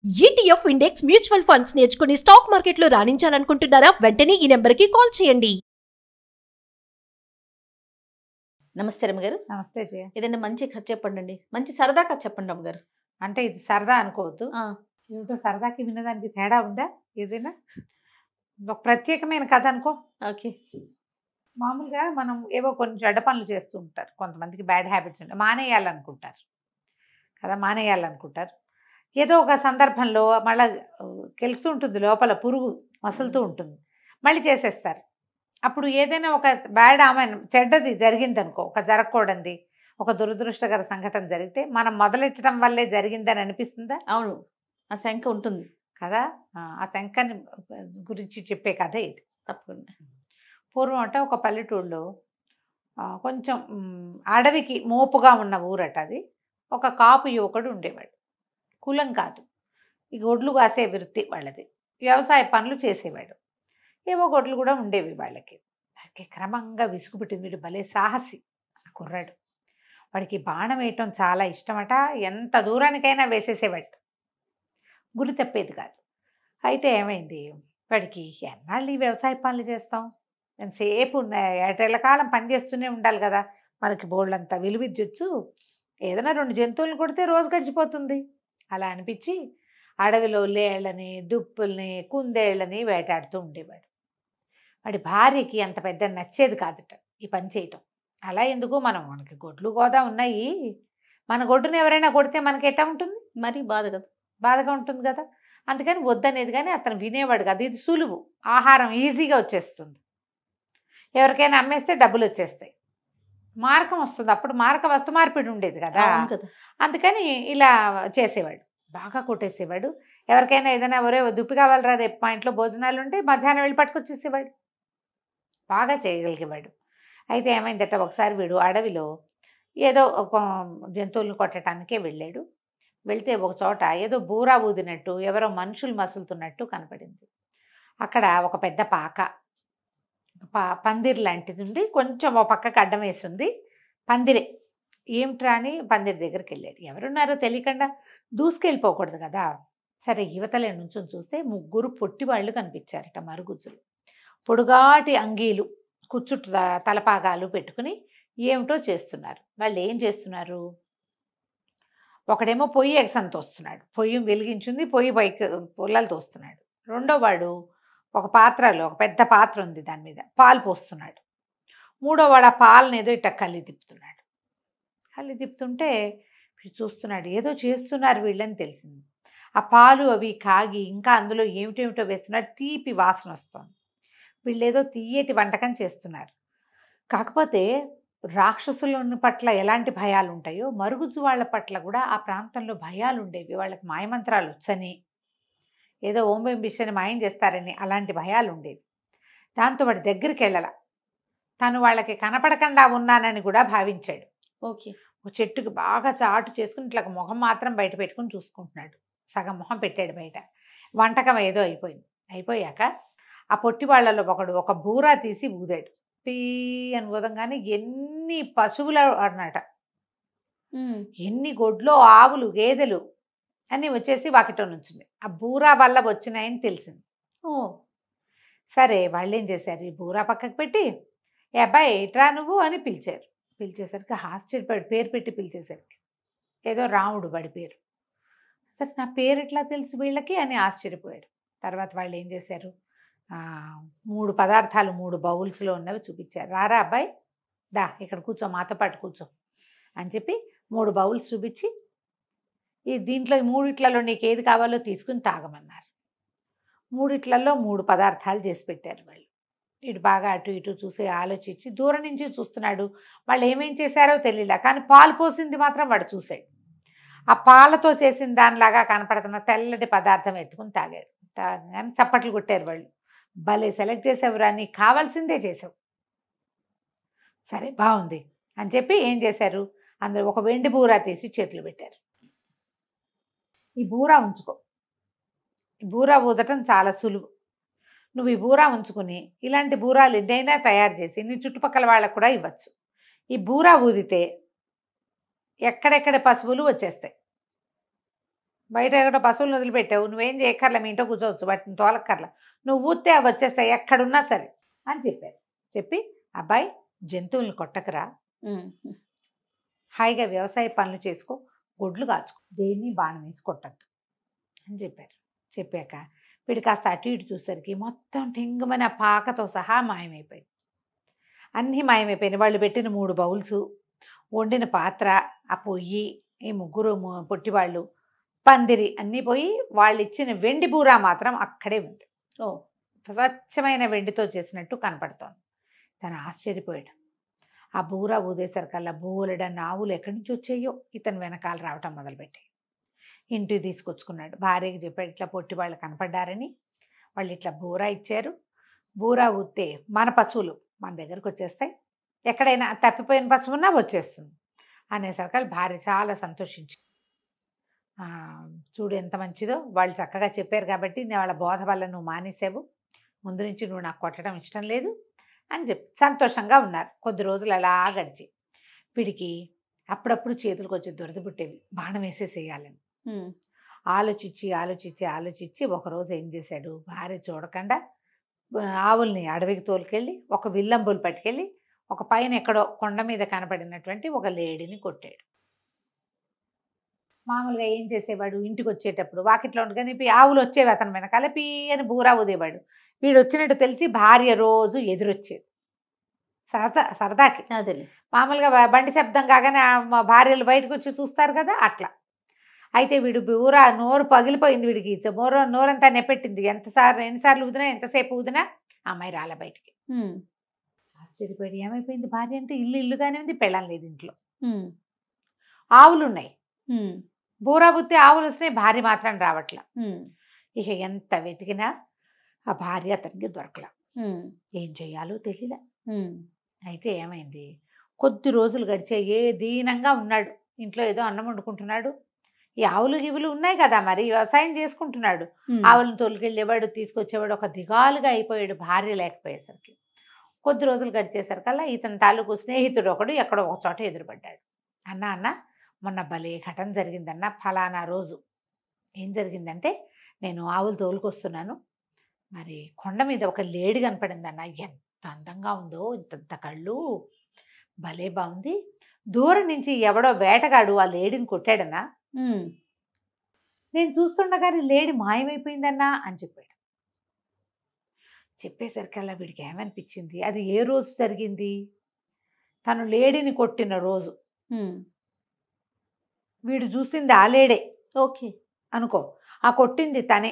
ETF index mutual funds నేర్చుకుని stock మార్కెట్లో రాణించాలనుకుంటున్నారా? వెంటనే ఈ నెంబర్కి కాల్ చేయండి. నమస్తే రమ్మగారు. నమస్తే జయ. ఏదైనా మంచి కథ చెప్పండి, మంచి సరదా కథ చెప్పండి అమ్మగారు. అంటే ఇది సరదా అనుకోవద్దు. ఏమిటో సరదాకి వినదానికి తేడా ఉందా? ఏదైనా ఒక ప్రత్యేకమైన కథ అనుకో. ఓకే. మామూలుగా మనం ఏవో కొన్ని చెడ్డ పనులు చేస్తూ ఉంటారు. కొంతమందికి బ్యాడ్ హ్యాబిట్స్ ఉంటాయి, మానేయాలనుకుంటారు కదా, మానేయాలనుకుంటారు. ఏదో ఒక సందర్భంలో మళ్ళీ కెలుకుతూ ఉంటుంది, లోపల పురుగు మసులుతూ ఉంటుంది, మళ్ళీ చేసేస్తారు. అప్పుడు ఏదైనా ఒక బ్యాడ్ ఆమె చెడ్డది జరిగిందనుకో, ఒక జరగకూడదు ఒక దురదృష్టకర సంఘటన జరిగితే మనం మొదలెట్టడం వల్లే జరిగిందని అనిపిస్తుందా? అవును, ఆ శంక ఉంటుంది కదా. ఆ శంకని గురించి చెప్పే కథ ఇది. తప్పకుండా. పూర్వం అంటే ఒక పల్లెటూరులో కొంచెం అడవికి మోపుగా ఉన్న ఊరట అది. ఒక కాపు యువకుడు ఉండేవాడు. కులం కాదు, ఈ గొడ్లు కాసే వృత్తి వాళ్ళది. వ్యవసాయ పనులు చేసేవాడు. ఏవో గొడ్లు కూడా ఉండేవి వాళ్ళకి. దానికి క్రమంగా విసుగు పుట్టింది. వీడు భలే సాహసి కుర్రాడు. వాడికి బాణం వేయటం చాలా ఇష్టమట. ఎంత దూరానికైనా వేసేసేవాడు, గురి తప్పేది కాదు. అయితే ఏమైంది, వాడికి ఎన్నాళ్ళు ఈ వ్యవసాయ పనులు చేస్తాం, ఎంతసేపు ఏటేళ్ళకాలం పని చేస్తూనే ఉండాలి కదా, మనకి బోళ్ళంతా విలువిద్యొచ్చు, ఏదైనా 2 జంతువులను కొడితే రోజు గడిచిపోతుంది. అలా అనిపించి అడవిలో లేళ్ళని, దుప్పుల్ని, కుందేళ్ళని వేటాడుతూ ఉండేవాడు. వాడి భార్యకి అంత పెద్ద నచ్చేది కాదుట ఈ పని చేయటం. అలా ఎందుకు, మనకి గొడ్లు గోదా ఉన్నాయి, మన గొడ్డును ఎవరైనా కొడితే మనకి ఎట్టా ఉంటుంది, మరి బాధగా ఉంటుంది కదా. అందుకని వద్దనేది. కానీ అతను వినేవాడు కాదు. ఇది సులువు, ఆహారం ఈజీగా వచ్చేస్తుంది, ఎవరికైనా అమ్మేస్తే డబ్బులు వచ్చేస్తాయి, మార్గం వస్తుంది. అప్పుడు వస్తు మార్పిడి ఉండేది కదా. అందుకని ఇలా చేసేవాడు, బాగా కొట్టేసేవాడు. ఎవరికైనా ఏదైనా ఒరే దుప్పి కావాలరా, రేపు మా ఇంట్లో భోజనాలు ఉంటే మధ్యాహ్నం వెళ్ళి పట్టుకొచ్చేసేవాడు, బాగా చేయగలిగేవాడు. అయితే ఏమైందట, ఒకసారి వీడు అడవిలో ఏదో ఒక జంతువులను కొట్టడానికే వెళ్ళాడు. వెళ్తే ఒక చోట ఏదో బూరా ఊదినట్టు, ఎవరో మనుషులు మసులుతున్నట్టు కనపడింది. అక్కడ ఒక పెద్ద పందిరి లాంటిది ఉండి, కొంచెం ఒక పక్కకి అడ్డం వేసింది పందిరే. ఏమిట్రా అని పందిరి దగ్గరికి వెళ్ళాడు. ఎవరున్నారో తెలియకుండా దూసుకెళ్ళిపోకూడదు కదా. సరే, యువతలే నుంచొని చూస్తే 3 పొట్టి వాళ్ళు కనిపించారట, మరుగుజ్జులు, పొడుగాటి అంగీలు, కుచ్చుట్టు తలపాగాలు పెట్టుకుని ఏమిటో చేస్తున్నారు. వాళ్ళు ఏం చేస్తున్నారు, ఒకడేమో పొయ్యి ఎగసని తోస్తున్నాడు, పొయ్యి వెలిగించింది, పొయ్యి పైకి పుల్లలు తోస్తున్నాడు. రెండో వాడు ఒక పాత్రలో, ఒక పెద్ద పాత్ర ఉంది, దాని మీద పాలు పోస్తున్నాడు. మూడో వాడు ఆ పాలను ఏదో ఇట్ట కళ్ళి తిప్పుతున్నాడు. కళ్ళి తిప్పుతుంటే చూస్తున్నాడు, ఏదో చేస్తున్నారు వీళ్ళని తెలిసింది. ఆ పాలు అవి కాగి ఇంకా అందులో ఏమిటేమిటో వేస్తున్నారు, తీపి వాసన వస్తుంది. వీళ్ళు ఏదో తీయటి వంటకం చేస్తున్నారు. కాకపోతే రాక్షసుల పట్ల ఎలాంటి భయాలు ఉంటాయో, మరుగుజ్జు వాళ్ళ పట్ల కూడా ఆ ప్రాంతంలో భయాలు ఉండేవి. వాళ్ళకి మాయమంత్రాలు వచ్చని, ఏదో ఓం బింబిషని మాయం చేస్తారని అలాంటి భయాలు ఉండేవి. దాంతో వాడి దగ్గరికి వెళ్ళాల, తను వాళ్ళకి కనపడకుండా ఉన్నానని కూడా భావించాడు. ఓకే. ఒక చెట్టుకి బాగా చాటు చేసుకుని ఇట్లా మొహం మాత్రం బయట పెట్టుకుని చూసుకుంటున్నాడు. సగం మొహం పెట్టాడు బయట. వంటకం ఏదో అయిపోయాక ఆ పొట్టి వాళ్ళలో ఒకడు ఒక బూరా తీసి ఊదాడు. పీ అని ఊదంగానే ఎన్ని పశువులు అన్నట, ఎన్ని గొడ్లో ఆవులు, గేదెలు అన్నీ వచ్చేసి వాకిట్లో నుంచింది. ఆ బూరా వల్ల వచ్చినాయని తెలిసింది. సరే, వాళ్ళు ఏం చేశారు, ఈ బూరా పక్కకు పెట్టి, ఏ అబ్బాయి ఇట్రా నువ్వు అని పిలిచారు. పిలిచేసరికి ఆశ్చర్యపడి, పేరు పెట్టి పిలిచేసరికి ఏదో రాముడు వాడి పేరు. సరే, నా పేరు ఎట్లా తెలుసు వీళ్ళకి అని ఆశ్చర్యపోయాడు. తర్వాత వాళ్ళు ఏం చేశారు, 3 పదార్థాలు 3 బౌల్స్లో ఉన్నవి చూపించారు. రారా అబ్బాయి, దా ఇక్కడ కూర్చో, మాతో పాటు కూర్చో అని చెప్పి 3 బౌల్స్ చూపించి, దీంట్లో 3 నీకు ఏది కావాలో తీసుకుని తాగమన్నారు. 3 3 పదార్థాలు చేసి పెట్టారు. వాళ్ళు ఇటు బాగా అటు ఇటు చూసి ఆలోచించి దూరం నుంచి చూస్తున్నాడు. వాళ్ళు ఏమేం చేశారో తెలియలే, కానీ పాలు పోసింది మాత్రం వాడు చూశాడు. ఆ పాలతో చేసిన దానిలాగా కనపడుతున్న తెల్లటి పదార్థం ఎత్తుకుని తాగాడు. తాగానే చప్పట్లు కొట్టారు వాళ్ళు. భలే సెలెక్ట్ చేసావురా, నీకు కావాల్సిందే చేసావు, సరే బాగుంది అని చెప్పి ఏం చేశారు, అందులో ఒక వెండి బూరా తీసి చేతులు పెట్టారు. ఈ బూరా ఉంచుకో, ఈ బూరా ఊదటం చాలా సులువు, నువ్వు ఈ బూరా ఉంచుకుని ఇలాంటి బూరాలు ఎన్నైనా తయారు చేసి నీ చుట్టుపక్కల వాళ్ళకు కూడా ఇవ్వచ్చు. ఈ బూరా ఊదితే ఎక్కడెక్కడ పశువులు వచ్చేస్తాయి, బయట ఎక్కడో పశువులను వదిలిపెట్టావు, నువ్వేం చేయక్కర్లా, మీ ఇంట్లో కూర్చోవచ్చు, వాటిని తోలక్కర్లా, నువ్వు ఊస్తే అవి వచ్చేస్తాయి ఎక్కడున్నా సరే అని చెప్పారు. చెప్పి అబ్బాయి జంతువులను కొట్టకరా, హాయిగా వ్యవసాయ పనులు చేసుకో, గొడ్లు కాచుకో, దేన్ని బాణం వేసి కొట్టద్దు అని చెప్పారు. చెప్పాక వీడు కాస్త అటు ఇటు చూసరికి మొత్తం టింగుమని ఆ పాకతో సహా మాయమైపోయింది. అన్నీ మాయమైపోయినాయి. వాళ్ళు పెట్టిన 3 బౌల్స్, వండిన పాత్ర, ఆ పొయ్యి, ఈ 3 పొట్టివాళ్ళు, పందిరి అన్నీ పోయి వాళ్ళు ఇచ్చిన వెండి బూరా మాత్రం అక్కడే ఉంది. స్వచ్ఛమైన వెండితో చేసినట్టు కనపడుతోంది. తను ఆశ్చర్యపోయాడు. ఆ బూరా ఊదేసరికల్లా బోలెడన్న ఆవులు ఎక్కడి నుంచి వచ్చాయో ఇతను వెనకాల రావటం మొదలుపెట్టాయి. ఇంటికి తీసుకొచ్చుకున్నాడు. భార్యకి చెప్పాడు, ఇట్లా పొట్టి వాళ్ళు కనపడ్డారని, వాళ్ళు ఇట్లా బూరా ఇచ్చారు, బూరా ఊస్తే మన పశువులు మన దగ్గరకు వచ్చేస్తాయి, ఎక్కడైనా తప్పిపోయిన పశువు ఉన్నా వచ్చేస్తుంది అనేసరికి భార్య చాలా సంతోషించింది. చూడు ఎంత మంచిదో, వాళ్ళు చక్కగా చెప్పారు కాబట్టి వాళ్ళ బోధ వల్ల నువ్వు మానేసావు, ముందు నుంచి నువ్వు నాకు కొట్టడం ఇష్టం లేదు అని చెప్పి సంతోషంగా ఉన్నారు. కొద్ది రోజులు అలా గడిచి వీడికి అప్పుడప్పుడు చేతులకు వచ్చి దురద పుట్టేవి, బాణం వేసేసేయాలని ఆలోచించి ఆలోచించి ఆలోచించి ఒకరోజు ఏం చేశాడు, భార్య చూడకుండా ఆవుల్ని అడవికి తోలుకెళ్ళి ఒక విల్లంబులు పట్టుకెళ్ళి ఒక పైన ఎక్కడో కొండ మీద కనపడినటువంటి ఒక లేడీని కొట్టాడు. మామూలుగా ఏం చేసేవాడు, ఇంటికి వచ్చేటప్పుడు వాకిట్లో ఉండగానే ఆవులు వచ్చేవి అతని వెనకాల పీ అని బూరా ఊదేవాడు. వీడు వచ్చినట్టు తెలిసి భార్య రోజు ఎదురొచ్చేది సరదాకి. మామూలుగా బండి శబ్దం కాగానే మా భార్యలు బయటకు వచ్చి చూస్తారు కదా, అట్లా. అయితే వీడు బూరా నోరు పగిలిపోయింది, వీడికి నోరంతా నెప్పెట్టింది. ఎన్నిసార్లు ఊదినా, ఎంతసేపు ఊదినా అమ్మాయి రాలే బయటికి. ఆశ్చర్యపోయి ఏమైపోయింది భార్య అంటే, ఇల్లుగానే ఉంది, పెళ్ళం లేదు ఇంట్లో, ఆవులు ఉన్నాయి, బూరా బుత్తి ఆవులు వస్తున్నాయి, భార్య మాత్రం రావట్లా. ఇక ఎంత వెతికినా ఆ భార్య అతనికి దొరకలా. ఏం చెయ్యాలో తెలియలే. అయితే ఏమైంది, కొద్ది రోజులు గడిచే దీనంగా ఉన్నాడు, ఇంట్లో ఏదో అన్నం వండుకుంటున్నాడు, ఈ ఆవులు గివులు ఉన్నాయి కదా, మరి వ్యవసాయం చేసుకుంటున్నాడు, ఆవులను తోలుకెళ్ళేవాడు, తీసుకొచ్చేవాడు, ఒక దిగాలుగా అయిపోయాడు భార్య లేకపోయేసరికి. కొద్ది రోజులు గడిచేసరికల్లా ఇతని తాలూకు స్నేహితుడు ఒకడు ఎక్కడో ఒక చోట ఎదురుపడ్డాడు. అన్న మొన్న భలే ఘటన జరిగిందన్న, ఫలానా రోజు ఏం జరిగిందంటే, నేను ఆవులు తోలుకొస్తున్నాను, మరి కొండ మీద ఒక లేడీ కనపడిందన్న, ఎంత అందంగా ఉందో, ఇంత కళ్ళు, భలే బాగుంది, దూరం నుంచి ఎవడో వేటగాడు ఆ లేడీని కొట్టాడన్నా, నేను చూస్తుండగానే లేడీ మాయమైపోయిందన్నా అని చెప్పాడు. చెప్పేసరికల్లా వీడికి ఏమనిపించింది, అది ఏ రోజు జరిగింది, తను లేడీని కొట్టిన రోజు. వీడు చూసింది ఆ లేడే, ఓకే అనుకో, ఆ కొట్టింది తనే,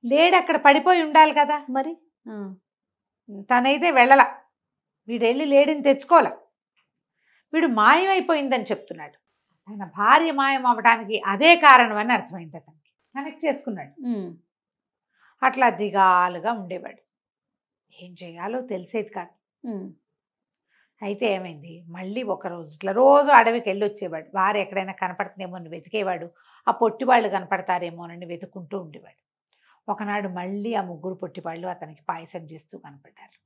లేడీ అక్కడ పడిపోయి ఉండాలి కదా, మరి తనైతే వెళ్ళల, వీడు వెళ్ళి లేడీని తెచ్చుకోలే, వీడు మాయమైపోయిందని చెప్తున్నాడు. తన భార్య మాయం అవ్వడానికి అదే కారణం అని అర్థమైంది, అతనికి కనెక్ట్ చేసుకున్నాడు. అట్లా దిగాలుగా ఉండేవాడు, ఏం చేయాలో తెలిసేది కాదు. అయితే ఏమైంది, మళ్ళీ ఒకరోజు ఇట్లా రోజు అడవికి వెళ్ళి వచ్చేవాడు, భార్య ఎక్కడైనా కనపడుతుందేమో అని వెతికేవాడు, ఆ పొట్టివాళ్ళు కనపడతారేమోనని వెతుక్కుంటూ ఉండేవాడు. ఒకనాడు మళ్ళీ ఆ 3 పొట్టివాళ్ళు అతనికి పాయసం చేస్తూ కనపడ్డారు.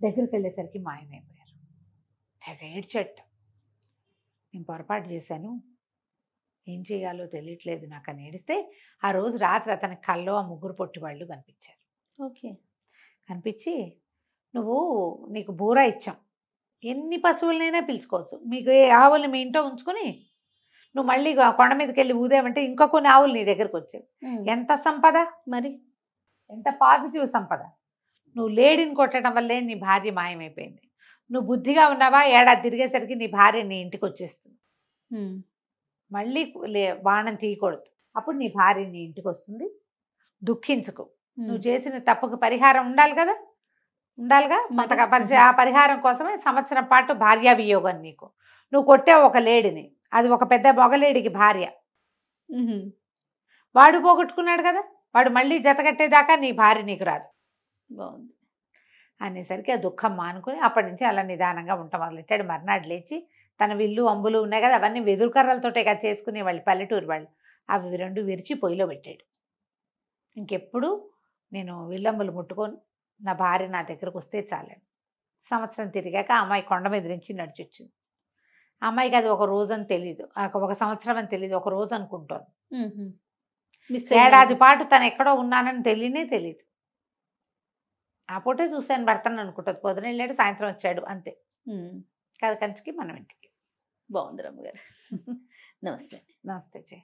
దగ్గరికి వెళ్ళేసరికి మాయమైపోయారు. తెగ ఏడ్చట, నేను పొరపాటు చేశాను, ఏం చేయాలో తెలియట్లేదు నాకు అని ఏడిస్తే, ఆ రోజు రాత్రి అతని కల్లో ఆ 3 పొట్టివాళ్ళు కనిపించారు. ఓకే, కనిపించి, నీకు బూరా ఇచ్చాం, ఎన్ని పశువులనైనా పిలుచుకోవచ్చు, మీకు ఆవుల్ని మీ ఇంట్లో ఉంచుకొని నువ్వు మళ్ళీ కొండ మీదకి వెళ్ళి ఊదేమంటే ఇంకా కొన్ని ఆవులు నీ దగ్గరకు వచ్చాయి, ఎంత సంపద, మరి ఎంత పాజిటివ్ సంపద. నువ్వు లేడీని కొట్టడం వల్లే నీ భార్య మాయమైపోయింది, నువ్వు బుద్ధిగా ఉన్నావా, ఏడాది తిరిగేసరికి నీ భార్య నీ ఇంటికి వచ్చేస్తుంది, మళ్ళీ బాణం తీయకూడదు, అప్పుడు నీ భార్య నీ ఇంటికి వస్తుంది, దుఃఖించుకో, నువ్వు చేసిన తప్పుకు పరిహారం ఉండాలిగా, ఆ పరిహారం కోసమే సంవత్సరం పాటు భార్యా వియోగం నీకు, నువ్వు కొట్టావు ఒక లేడీని, అది ఒక పెద్ద మొగలేడికి భార్య, వాడు పోగొట్టుకున్నాడు కదా, వాడు మళ్ళీ జతకట్టేదాకా నీ భార్య నీకు రాదు. బాగుంది అనేసరికి ఆ దుఃఖం మానుకుని అప్పటి నుంచి అలా నిదానంగా ఉంటాం మొదలెట్టాడు. మర్నాడు లేచి తన విల్లు అంబులు ఉన్నాయి కదా, అవన్నీ వెదురుకర్రలతోటే కదా చేసుకునే వాళ్ళు, పల్లెటూరు వాళ్ళు, అవి 2 విరిచి పొయ్యిలో పెట్టాడు. ఇంకెప్పుడు నేను విల్లంబులు ముట్టుకొని నా భార్య నా దగ్గరకు వస్తే చాలండి. సంవత్సరం తిరిగాక అమ్మాయి కొండ మీద నుంచి నడిచొచ్చింది. అమ్మాయికి అది ఒక రోజు అని తెలియదు, ఒక సంవత్సరం అని తెలియదు, ఒక రోజు అనుకుంటోంది. మిస్ ఏడాది పాటు తను ఎక్కడో ఉన్నానని తెలియదు. ఆ పూటే చూశాను భర్తను అనుకుంటుంది, పొద్దున వెళ్ళాడు సాయంత్రం వచ్చాడు అంతే. కథ కంచికి మనం ఇంటికి. బాగుంది రమ్మగారు. నమస్తే. నమస్తే జయ.